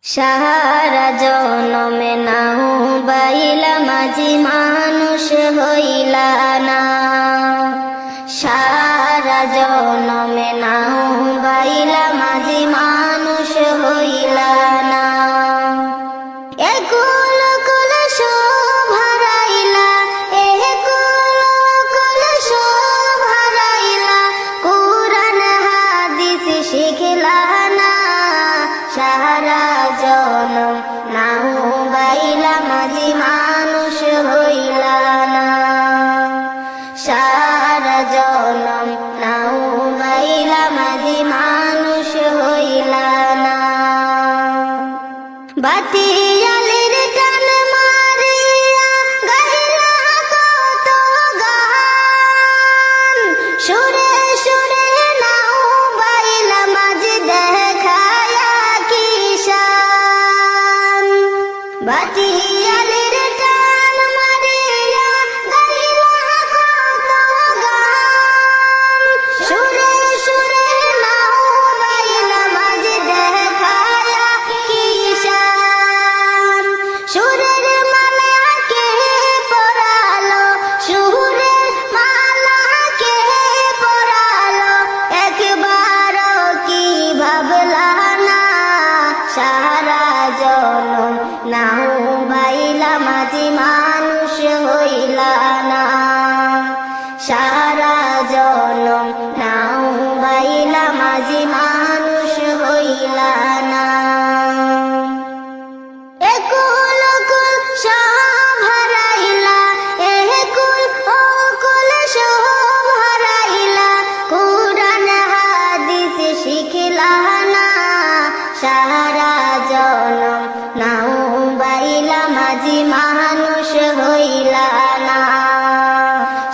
সারা জনমে নাও বাইলা মাঝি মানুষ হইলা না। সারা জনমে নাও বাইলা মাঝি মানুষ হইলা না। একুল কুল সব হারাইলা, একুল কুল সব হারাইলা, কুরআন হাদিস শিখলা না। সারা জনম নাও বাইলা মাঝি মানুষ হইলা না। সারা জনম নাও বাইলা মাঝি মানুষ হইলা না। বাতিয়ালের টান মারিয়া গাইলা কত গান, সুরে সুরে নাও বাইলা মাঝি দেখায়া কিশান। বাতিয়ালের টান মারিয়া গাইলা কত গান, সুরে সুরে নাও বাইলা মাঝি দেখায়া কিশান। সুরের মালা কে পরালো, সুরের মালা কে পরালো, একবারও কি ভাবলা না। সারা জনম নাও বাইলা মাঝি মানুষ হইলা না। সারা জনম নাও বাইলা মাঝি মানুষ হইলা না। একুল কুল সব হারাইলা, একুল ও কুল সব হারাইলা, কুরআন হাদিস শিখলা না। সারা জনম নাও বাইলা মাঝি মানুষ হইলা না।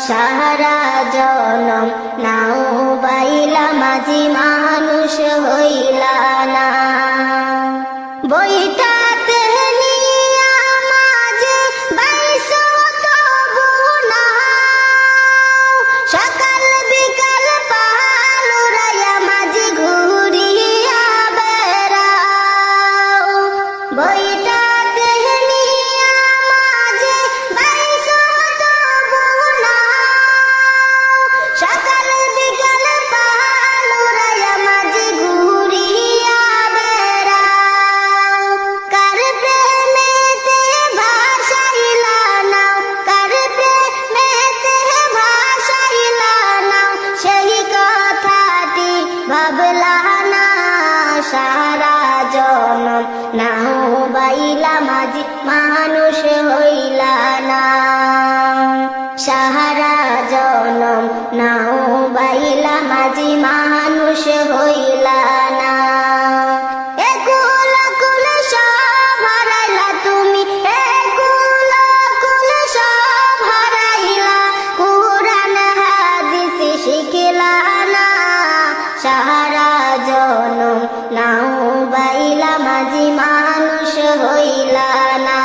সারা জনম নাও বাইলা মাঝি মানুষ হইলা না। বইটাতে নিয়া মাঝে বাইশো তবু নাও, সকাল বিকাল পাল উড়াইয়া মাঝি ঘুরিয়া বেড়াও। বইটাতে নিয়া মাঝে বাইশো তবু নাও, সকাল বিকাল পাল উড়াইয়া মাঝি ঘুরিয়া বেড়াও। কার প্রেমেতে ভাসাইলা নাও, কার প্রেমেতে ভাসাইলা নাও, সেই কথাটি ভাবলা না। সারা জনম নাও বাইলা মাঝি মানুষ হইলা না। সারা জনম নাও বাইলা মাঝি মানুষ হইলা না। একুল কুল সব হারাইলা তুমি, একুল কুল সব হারাইলা, কুরআন হাদিস শিখলা না। সারা জনম নাও বাইলা মাঝি মানুষ হইলা না।